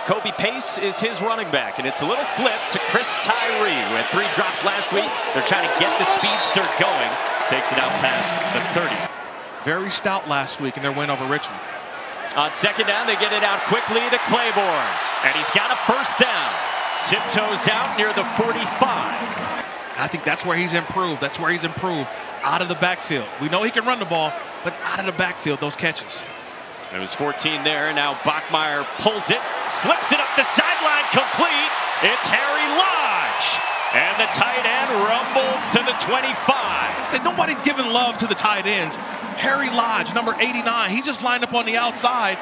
Kobe Pace is his running back, and it's a little flip to Chris Tyree, who had 3 drops last week. They're trying to get the speedster going. Takes it out past the 30. Very stout last week in their win over Richmond. On second down, they get it out quickly to Claiborne, and he's got a first down. Tiptoes out near the 45. I think that's where he's improved. That's where he's improved. Out of the backfield. We know he can run the ball, but out of the backfield, those catches. It was 14 there. Now Bachmeier pulls it, slips it up the sideline, complete. It's Harry Lodge. And the tight end rumbles to the 25. And nobody's giving love to the tight ends. Harry Lodge, number 89, he's just lined up on the outside.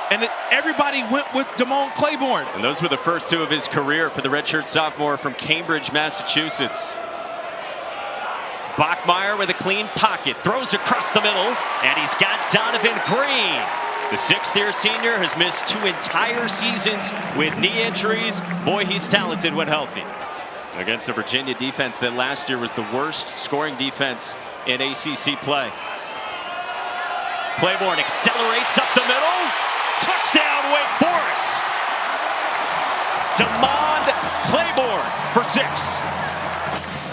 And everybody went with Donavon Claiborne. And those were the first 2 of his career for the redshirt sophomore from Cambridge, Massachusetts. Bachmeier with a clean pocket, throws across the middle, and he's got Donavon Greene. The 6th-year senior has missed 2 entire seasons with knee injuries. Boy, he's talented when healthy. Against a Virginia defense that last year was the worst scoring defense in ACC play. Claiborne accelerates up the middle. Touchdown, Wake Forest. Donavon Claiborne for 6.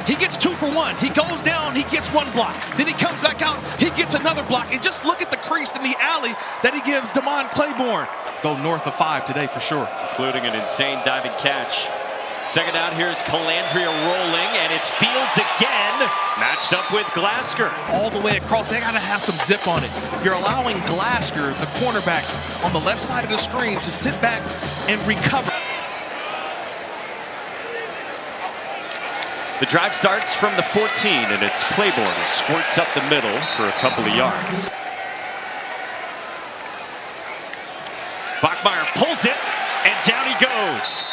He gets 2 for 1. He goes down, he gets 1 block. Then he comes back out, he gets another block. And just look at the crease in the alley that he gives Donavon Claiborne. Go north of 5 today for sure. Including an insane diving catch. Second down, here's Colandrea rolling, and it's Fields again, matched up with Glasgow. All the way across, they gotta have some zip on it. You're allowing Glasgow, the cornerback, on the left side of the screen to sit back and recover. The drive starts from the 14, and it's Claiborne who squirts up the middle for a couple of yards. Bachmeier pulls it, and down he goes.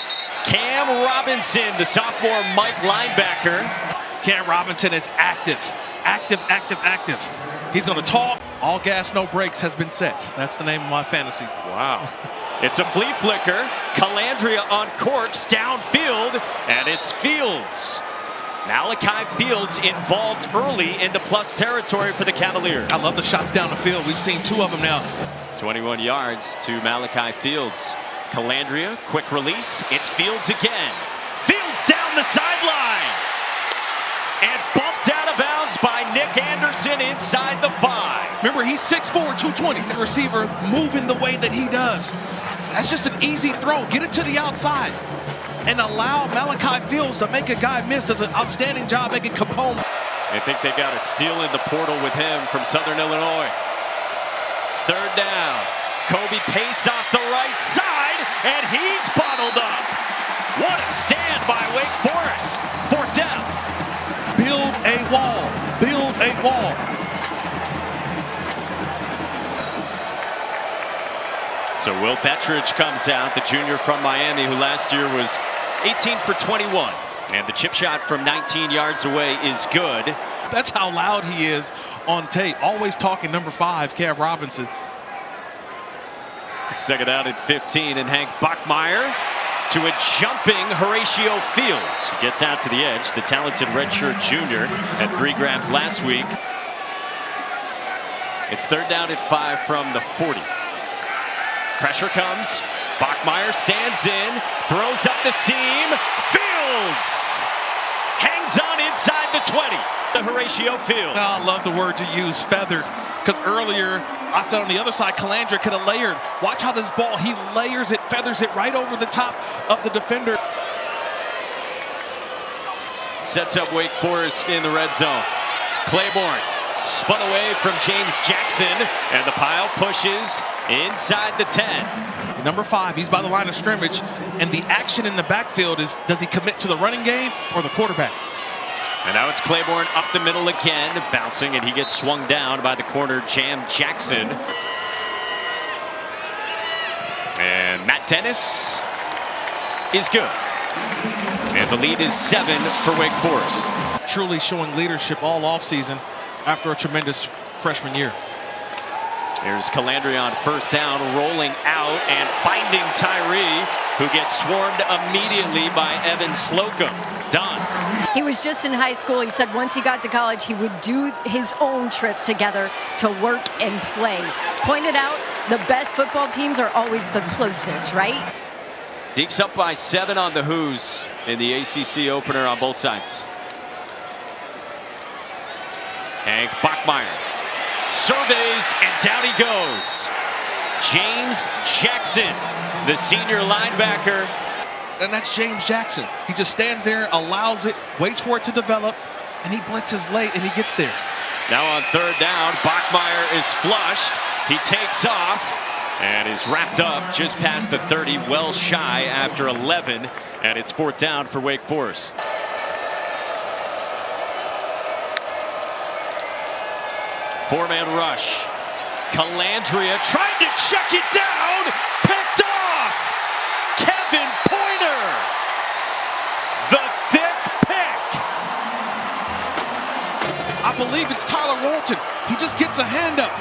Cam Robinson, the sophomore Mike linebacker. Cam Robinson is active. He's going to talk. All gas, no brakes has been set. That's the name of my fantasy. Wow. It's a flea flicker. Colandrea on corks downfield, and it's Fields. Malachi Fields involved early into plus territory for the Cavaliers. I love the shots down the field. We've seen 2 of them now. 21 yards to Malachi Fields. Colandrea, quick release. It's Fields again. Fields down the sideline. And bumped out of bounds by Nick Anderson inside the 5. Remember, he's 6'4", 220. The receiver moving the way that he does. That's just an easy throw. Get it to the outside. And allow Malachi Fields to make a guy miss. Does an outstanding job making Capone. I think they got a steal in the portal with him from Southern Illinois. Third down. Kobe Pace off the right side, and he's bottled up. What a stand by Wake Forest. 4th down. Build a wall. Build a wall. So Will Bettridge comes out, the junior from Miami, who last year was 18 for 21. And the chip shot from 19 yards away is good. That's how loud he is on tape. Always talking number 5, Cam Robinson. Second out at 15, and Hank Bachmeier to a jumping Horatio Fields. He gets out to the edge, the talented redshirt junior at 3 grabs last week. It's third down at 5 from the 40. Pressure comes. Bachmeier stands in, throws up the seam. Fields hangs on inside the 20. The Horatio Fields. I love the word you use, feathered. Because earlier, I said on the other side, Colandrea could have layered. Watch how this ball, he layers it, feathers it right over the top of the defender. Sets up Wake Forest in the red zone. Claiborne spun away from James Jackson, and the pile pushes inside the 10. Number 5, he's by the line of scrimmage, and the action in the backfield is, does he commit to the running game or the quarterback? And now it's Claiborne up the middle again, bouncing, and he gets swung down by the corner, Jam Jackson. And Matt Dennis is good. And the lead is 7 for Wake Forest. Truly showing leadership all offseason after a tremendous freshman year. Here's Colandrea on first down, rolling out and finding Tyree, who gets swarmed immediately by Evan Slocum. Done. He was just in high school. He said once he got to college, he would do his own trip together to work and play. Pointed out, the best football teams are always the closest, right? Deacs up by 7 on the Who's in the ACC opener on both sides. Hank Bachmeier surveys, and down he goes. James Jackson, the senior linebacker. And that's James Jackson. He just stands there, allows it, waits for it to develop, and he blitzes late, and he gets there. Now on 3rd down, Bachmeier is flushed. He takes off and is wrapped up just past the 30, well shy after 11, and it's 4th down for Wake Forest. Four-man rush. Colandrea tried to check it down. Picked off. Kevin Pointer. The thick pick. I believe it's Tyler Walton. He just gets a hand up.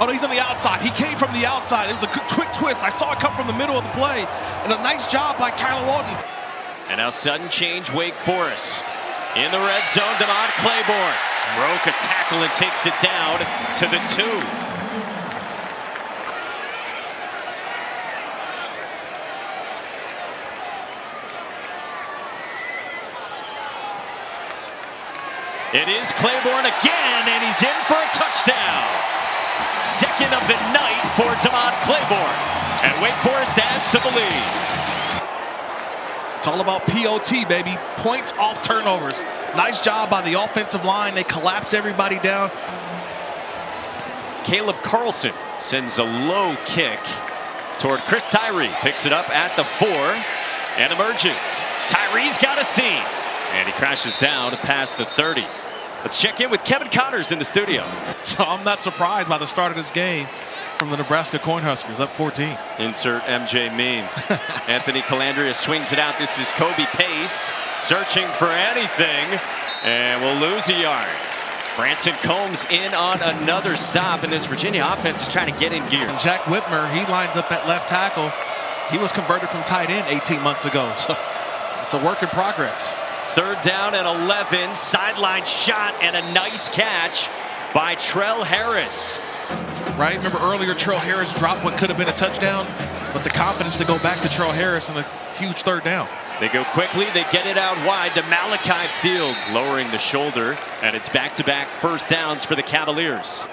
Oh, no, he's on the outside. He came from the outside. It was a quick twist. I saw it come from the middle of the play. And a nice job by Tyler Walton. And now sudden change, Wake Forest. In the red zone, Donavon Claiborne broke a tackle and takes it down to the 2. It is Claiborne again, and he's in for a touchdown. Second of the night for Donavon Claiborne. And Wake Forest adds to the lead. It's all about POT, baby. Points off turnovers. Nice job by the offensive line. They collapse everybody down. Caleb Carlson sends a low kick toward Chris Tyree. Picks it up at the 4 and emerges. Tyree's got a seam. And he crashes down past the 30. Let's check in with Kevin Connors in the studio. So I'm not surprised by the start of this game from the Nebraska Cornhuskers, up 14. Insert MJ meme. Anthony Colandrea swings it out. This is Kobe Pace searching for anything, and we'll lose a yard. Branson Combs in on another stop, and this Virginia offense is trying to get in gear. And Jack Whitmer, he lines up at left tackle. He was converted from tight end 18 months ago, so it's a work in progress. 3rd down and 11, sideline shot, and a nice catch by Trell Harris. Right, remember earlier Trell Harris dropped what could have been a touchdown, but the confidence to go back to Trell Harris on a huge 3rd down. They go quickly, they get it out wide to Malachi Fields, lowering the shoulder, and it's back-to-back first downs for the Cavaliers.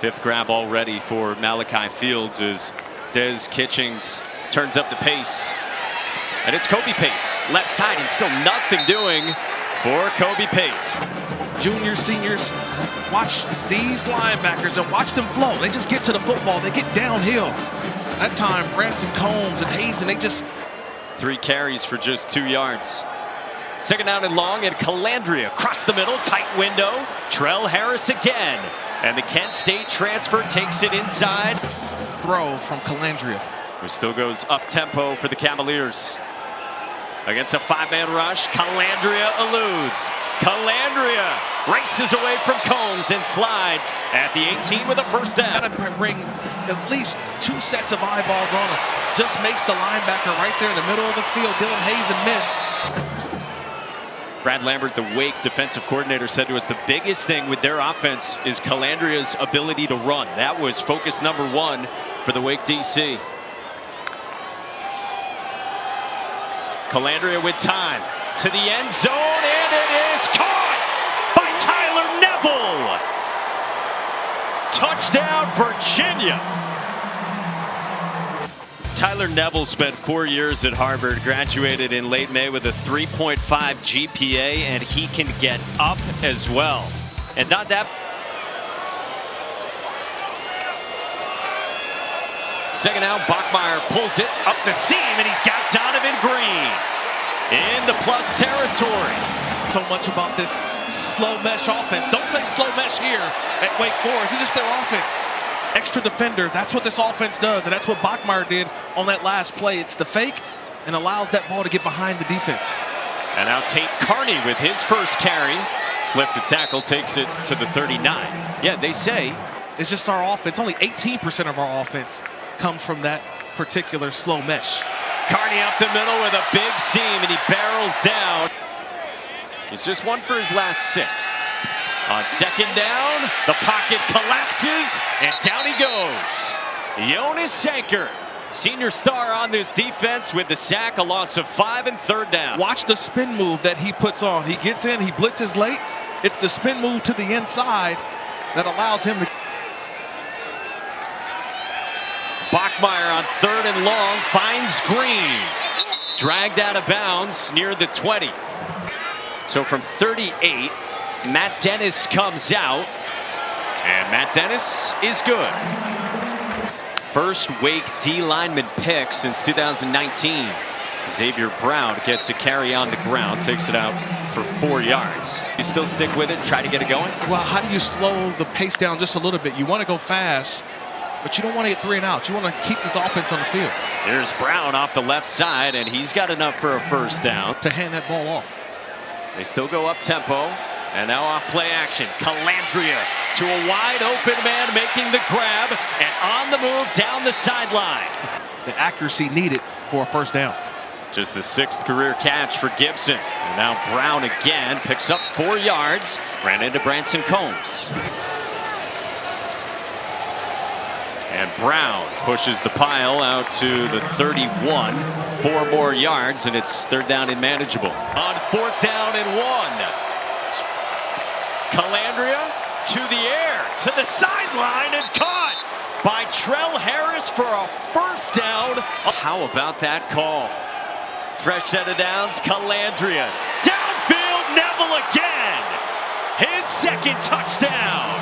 5th grab already for Malachi Fields as Des Kitchings turns up the pace. And it's Kobe Pace, left side, and still nothing doing for Kobe Pace. Juniors, seniors, watch these linebackers and watch them flow. They just get to the football. They get downhill. That time, Branson Combs and Hazen, they just... 3 carries for just 2 yards. 2nd down and long, and Colandrea across the middle, tight window. Trell Harris again. And the Kent State transfer takes it inside. Throw from Colandrea. Who still goes up-tempo for the Cavaliers. Against a 5-man rush, Colandrea eludes. Colandrea races away from Combs and slides at the 18 with a first down. Gotta bring at least 2 sets of eyeballs on him. Just makes the linebacker right there in the middle of the field. Dylan Hazen miss. Brad Lambert, the Wake defensive coordinator, said to us the biggest thing with their offense is Colandrea's ability to run. That was focus number 1 for the Wake DC. Colandrea with time to the end zone, and it is caught by Tyler Neville. Touchdown, Virginia. Tyler Neville spent 4 years at Harvard, graduated in late May with a 3.5 GPA, and he can get up as well. And not that. Second down, Bachmeier pulls it up the seam, and he's got Donavon Greene in the plus territory. So much about this slow mesh offense. Don't say slow mesh here at Wake Forest. It's just their offense. Extra defender, that's what this offense does, and that's what Bachmeier did on that last play. It's the fake and allows that ball to get behind the defense. And now Tate Carney with his first carry. Slipped the tackle, takes it to the 39. Yeah, they say it's just our offense. Only 18% of our offense comes from that particular slow mesh. Carney up the middle with a big seam, and he barrels down. He's just 1 for his last 6. On second down, the pocket collapses, and down he goes. Jonas Sanker Senior star on this defense with the sack, a loss of 5 and 3rd down. Watch the spin move that he puts on. He gets in, he blitzes late. It's the spin move to the inside that allows him to. Bachmeier on 3rd and long finds Greene. Dragged out of bounds near the 20. So from 38, Matt Dennis comes out. And Matt Dennis is good. First Wake D lineman pick since 2019. Xavier Brown gets a carry on the ground, takes it out for 4 yards. You still stick with it, try to get it going? Well, how do you slow the pace down just a little bit? You want to go fast, but you don't want to get 3 and outs. You want to keep this offense on the field. There's Brown off the left side, and he's got enough for a first down. To hand that ball off. They still go up tempo. And now off play action. Colandrea to a wide open man making the grab and on the move down the sideline. The accuracy needed for a first down. Just the 6th career catch for Gibson. And now Brown again picks up 4 yards. Ran into Branson Combs. And Brown pushes the pile out to the 31. 4 more yards and it's 3rd down and manageable. On 4th down and 1. Colandrea to the air, to the sideline, and caught by Trell Harris for a first down. How about that call? Fresh set of downs, Colandrea. Downfield, Neville again. His 2nd touchdown.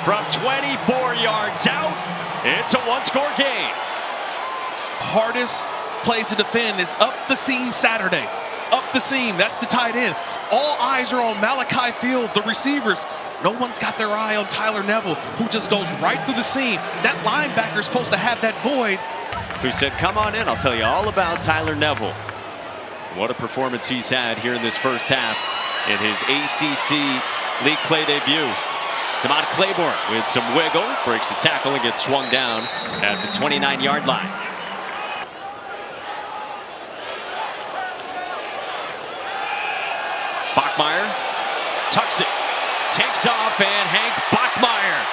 From 24 yards out, it's a 1-score game. Hardest place to defend is up the seam Saturday. Up the seam, that's the tight end. All eyes are on Malachi Fields, the receivers. No one's got their eye on Tyler Neville, who just goes right through the seam. That linebacker is supposed to have that void. Who said, come on in, I'll tell you all about Tyler Neville. What a performance he's had here in this first half in his ACC league play debut. Come on, Claiborne with some wiggle, breaks a tackle and gets swung down at the 29-yard line. Bachmeier tucks it, takes off, and Hank Bachmeier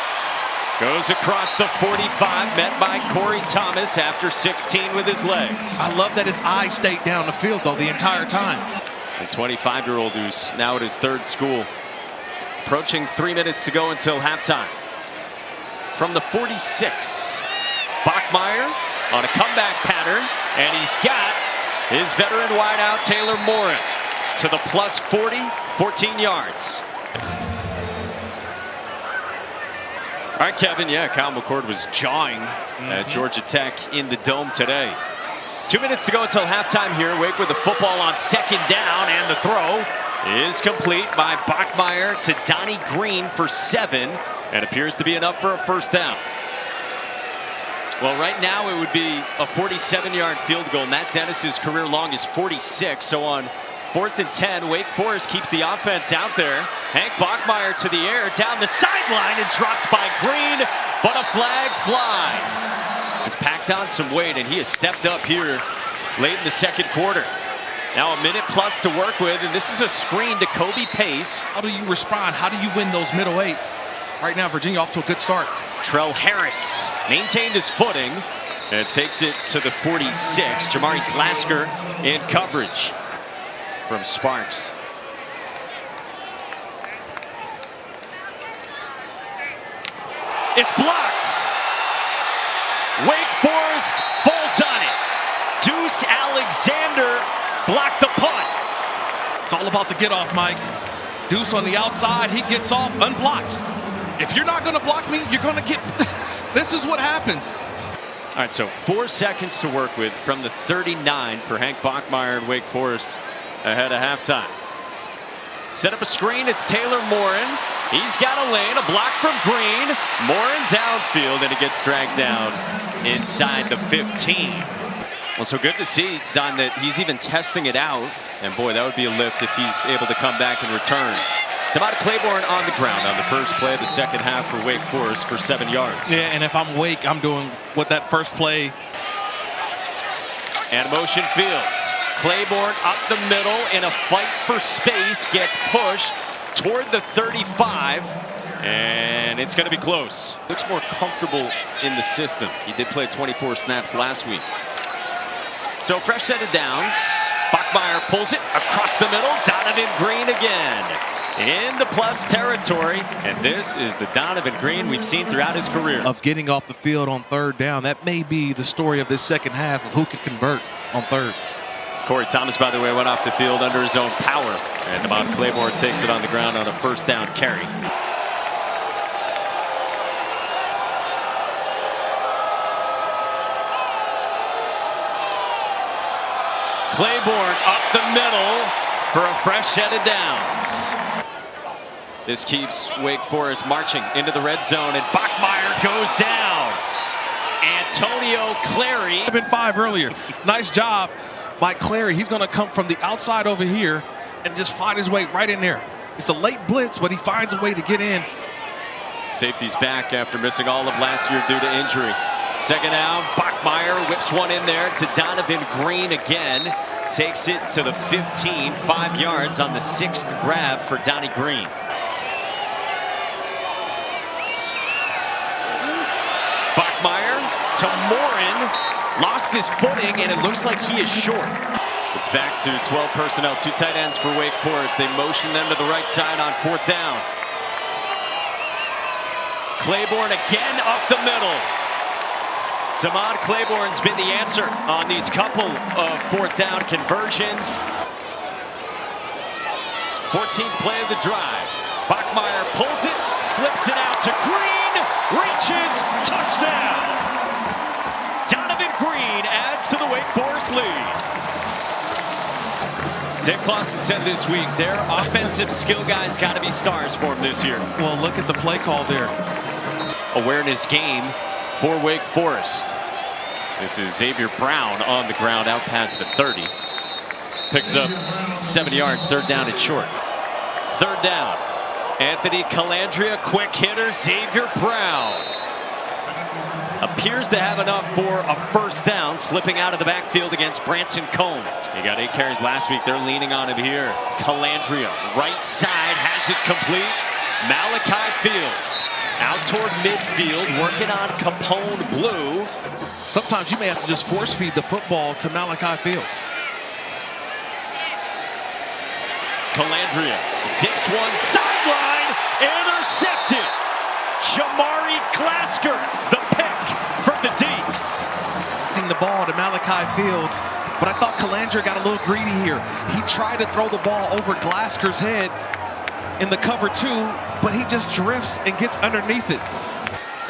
goes across the 45, met by Corey Thomas after 16 with his legs. I love that his eyes stayed down the field, though, the entire time. The 25-year-old who's now at his 3rd school. Approaching 3 minutes to go until halftime. From the 46, Bachmeier on a comeback pattern, and he's got his veteran wideout Taylor Morin to the plus 40, 14 yards. All right, Kevin, yeah, Kyle McCord was jawing at Georgia Tech in the Dome today. 2 minutes to go until halftime here. Wake with the football on 2nd down, and the throw is complete by Bachmeier to Donavon Greene for 7, and appears to be enough for a first down. Well, right now it would be a 47-yard field goal. Matt Dennis's career long is 46, so on 4th and 10, Wake Forest keeps the offense out there. Hank Bachmeier to the air, down the sideline, and dropped by Greene, but a flag flies. He's packed on some weight, and he has stepped up here late in the 2nd quarter. Now a minute plus to work with, and this is a screen to Kobe Pace. How do you respond? How do you win those middle 8? Right now, Virginia off to a good start. Trell Harris maintained his footing and takes it to the 46. Jamari Glasker in coverage from Sparks. It's blocked. Wake Forest falls on it. Deuce Alexander blocked the punt. It's all about the get off, Mike. Deuce on the outside, he gets off unblocked. If you're not going to block me, you're going to get. This is what happens. All right, so 4 seconds to work with from the 39 for Hank Bachmeier and Wake Forest ahead of halftime. Set up a screen, it's Taylor Morin. He's got a lane, a block from Greene. Morin downfield, and it gets dragged down inside the 15. Well, so good to see, Don, that he's even testing it out. And boy, that would be a lift if he's able to come back and return. Devontae Claiborne on the ground on the first play of the second half for Wake Forest for 7 yards. Yeah, and if I'm Wake, I'm doing what that first play. And motion Fields. Claiborne up the middle in a fight for space, gets pushed toward the 35. And it's going to be close. Looks more comfortable in the system. He did play 24 snaps last week. So fresh set of downs. Bachmeier pulls it across the middle. Donavon Greene again in the plus territory. And this is the Donavon Greene we've seen throughout his career. Of getting off the field on third down. That may be the story of this second half of who can convert on third. Corey Thomas, by the way, went off the field under his own power. And Donavon Claiborne takes it on the ground on a first down carry. Claiborne up the middle for a fresh set of downs. This keeps Wake Forest marching into the red zone, and Bachmeier goes down. Antonio Clary. 5 earlier. Nice job by Clary. He's going to come from the outside over here and just find his way right in there. It's a late blitz, but he finds a way to get in. Safety's back after missing all of last year due to injury. Second down, Bachmeier whips one in there to Donavon Greene again. Takes it to the 15, 5 yards on the 6th grab for Donnie Greene. Bachmeier to Morin, lost his footing, and it looks like he is short. It's back to 12 personnel, 2 tight ends for Wake Forest. They motion them to the right side on 4th down. Claiborne again up the middle. Donavon Claiborne's been the answer on these couple of 4th down conversions. 14th play of the drive. Bachmeier pulls it, slips it out to Greene, reaches, touchdown! Donavon Greene adds to the Wake Forest lead. Dick Clawson said this week their offensive skill guys got to be stars for him this year. Well, look at the play call there. Awareness game for Wake Forest. This is Xavier Brown on the ground out past the 30. Picks up 7 yards, 3rd down and short. 3rd down. Anthony Colandrea, quick hitter. Xavier Brown appears to have enough for a 1st down, slipping out of the backfield against Branson Cone. He got 8 carries last week. They're leaning on him here. Colandrea, right side, has it complete. Malachi Fields out toward midfield, working on Capone Blue. Sometimes you may have to just force feed the football to Malachi Fields. Colandrea zips one sideline, intercepted. Jamari Glasker, the pick for the Deacs. The ball to Malachi Fields, but I thought Colandrea got a little greedy here. He tried to throw the ball over Glasker's head in the cover 2, but he just drifts and gets underneath it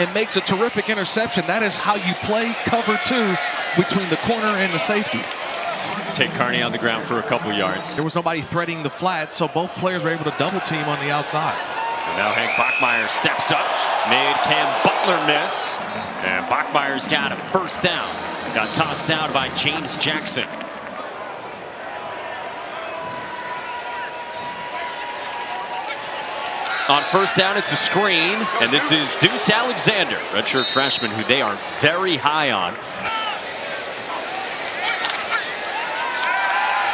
and makes a terrific interception. That is how you play cover 2 between the corner and the safety. Take Carney on the ground for a couple yards. There was nobody threading the flat, so both players were able to double team on the outside. And now Hank Bachmeier steps up, made Cam Butler miss, and Bachmeier's got a 1st down. Got tossed down by James Jackson. On 1st down, it's a screen, and this is Deuce Alexander, redshirt freshman, who they are very high on.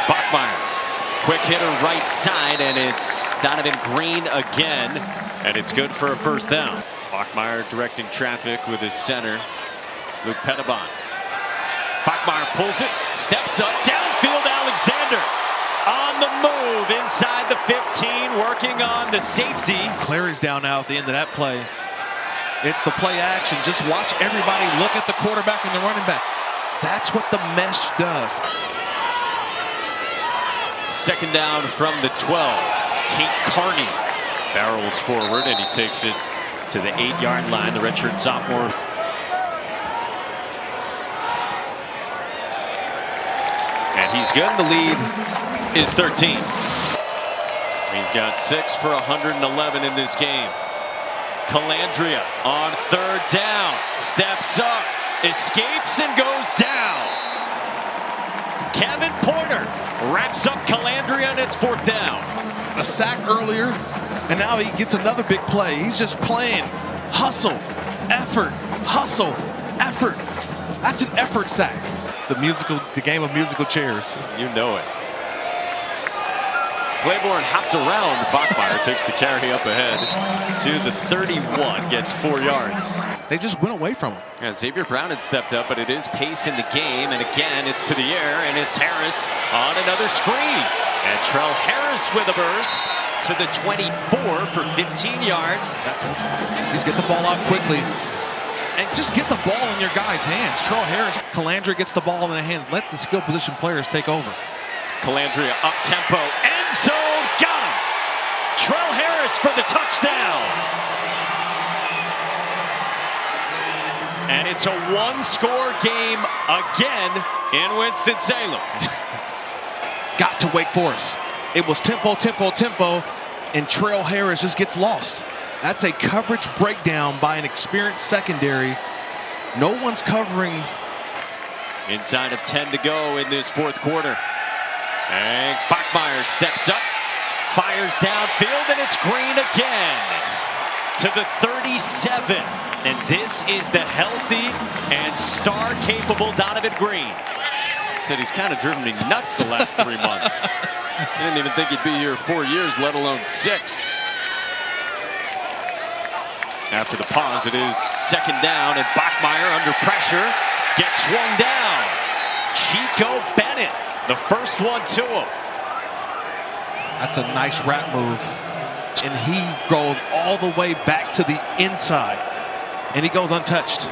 Bachmeier, quick hitter right side, and it's Donavon Greene again, and it's good for a 1st down. Bachmeier directing traffic with his center, Luke Petitbon. Bachmeier pulls it, steps up, downfield Alexander. On the move inside the 15, working on the safety. Clary's down now at the end of that play. It's the play action. Just watch everybody look at the quarterback and the running back. That's what the mesh does. 2nd down from the 12. Tate Carney barrels forward, and he takes it to the 8-yard line. The redshirt sophomore. And he's good. The lead is 13. He's got 6 for 111 in this game. Colandrea on 3rd down. Steps up, escapes, and goes down. Kevin Porter wraps up Colandrea, and it's 4th down. A sack earlier, and now he gets another big play. He's just playing hustle, effort, hustle, effort. That's an effort sack. The game of musical chairs. You know it. Claiborne hopped around. Bachmeier takes the carry up ahead to the 31, gets 4 yards. They just went away from him. Yeah, Xavier Brown had stepped up, but it is pace in the game. And again, it's to the air, and it's Harris on another screen. And Trell Harris with a burst to the 24 for 15 yards. He's get the ball out quickly. And just get the ball in your guys' hands. Trell Harris, Colandrea gets the ball in their hands. Let the skill position players take over. Colandrea up tempo, end zone, got him. Trell Harris for the touchdown. And it's a one-score game again in Winston-Salem. Got to Wake Forest. It was tempo, tempo, tempo, and Trell Harris just gets lost. That's a coverage breakdown by an experienced secondary. No one's covering. Inside of 10 to go in this fourth quarter. And Bachmeier steps up, fires downfield, and it's Greene again to the 37. And this is the healthy and star-capable Donavon Greene. Said he's kind of driven me nuts the last 3 months. I didn't even think he'd be here 4 years, let alone 6. After the pause, it is second down, and Bachmeier under pressure gets swung down. Chico Bennett, the first one to him. That's a nice wrap move. And he goes all the way back to the inside. And he goes untouched.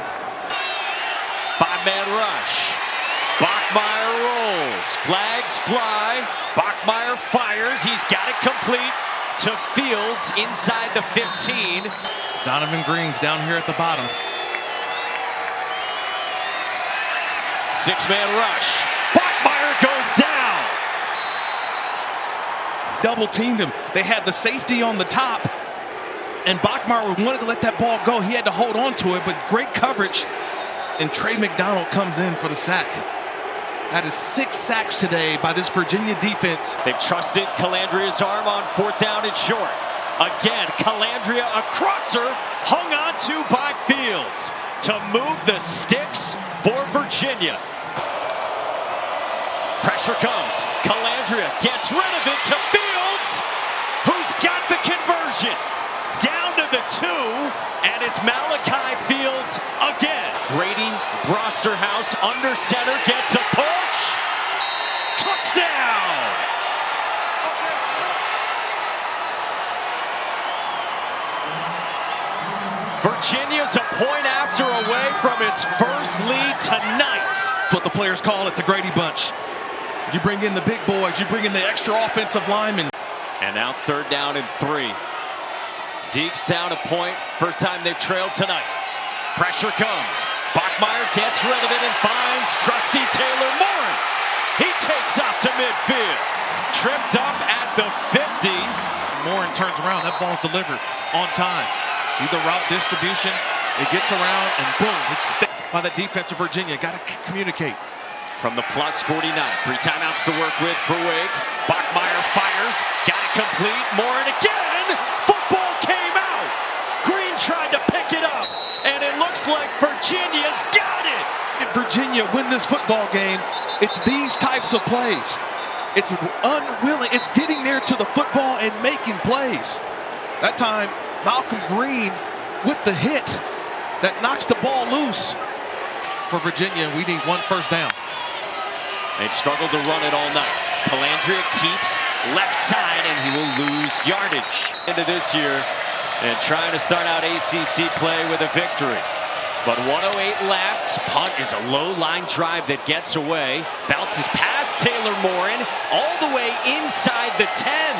5-man rush. Bachmeier rolls. Flags fly. Bachmeier fires. He's got it complete to Fields inside the 15. Donavon Greene's down here at the bottom. 6-man rush. Bachmeier goes down. Double teamed him. They had the safety on the top, and Bachmeier wanted to let that ball go. He had to hold on to it, but great coverage. And Trey McDonald comes in for the sack. That is 6 sacks today by this Virginia defense. They've trusted Colandrea's arm on fourth down and short. Again, Colandrea, a crosser, hung on to by Fields to move the sticks for Virginia. Pressure comes. Colandrea gets rid of it to Fields, who's got the conversion. Down to the 2, and it's Malachi Fields again. Grady Brosterhouse under center gets a push. Touchdown! Virginia's a point after away from its first lead tonight. That's what the players call it, the Grady Bunch. You bring in the big boys, you bring in the extra offensive linemen. And now third down and 3. Deacs down a point. First time they've trailed tonight. Pressure comes. Bachmeier gets rid of it and finds trusty Taylor Morin. He takes off to midfield. Tripped up at the 50. Morin turns around. That ball's delivered on time. See the route distribution. It gets around and boom. It's stepped by the defense of Virginia. Got to communicate. From the plus 49. 3 timeouts to work with for Wake. Bachmeier fires. Got it complete. Morin again. Football came out. Greene tried to pick it up. And it looks like Virginia's got it. If Virginia win this football game, it's these types of plays. It's unwilling. It's getting there to the football and making plays. That time, Malcolm Greene with the hit that knocks the ball loose for Virginia. We need 1 first down. They've struggled to run it all night. Colandrea keeps left side, and he will lose yardage into this year and trying to start out ACC play with a victory. But 1:08 left. Punt is a low line drive that gets away. Bounces past Taylor Morin all the way inside the 10.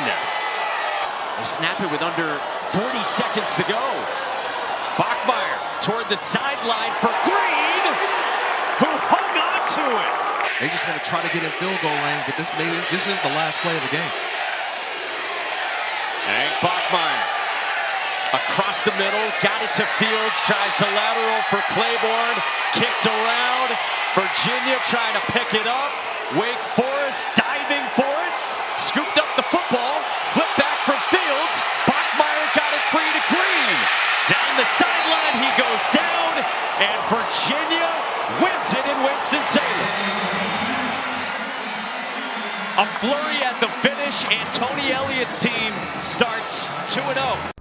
They snap it with under 40 seconds to go. Bachmeier toward the sideline for Greene, who hung on to it. They just want to try to get in field goal range, but this is the last play of the game. And Bachmeier across the middle, got it to Fields, tries to lateral for Claiborne, kicked around. Virginia trying to pick it up. Wake Forest diving for it, scooped up the football, flipped back from Fields. Bachmeier got it free to Greene. Down the sideline, he goes down, and Virginia wins it in Winston-Salem. A flurry at the finish, and Tony Elliott's team starts 2-0.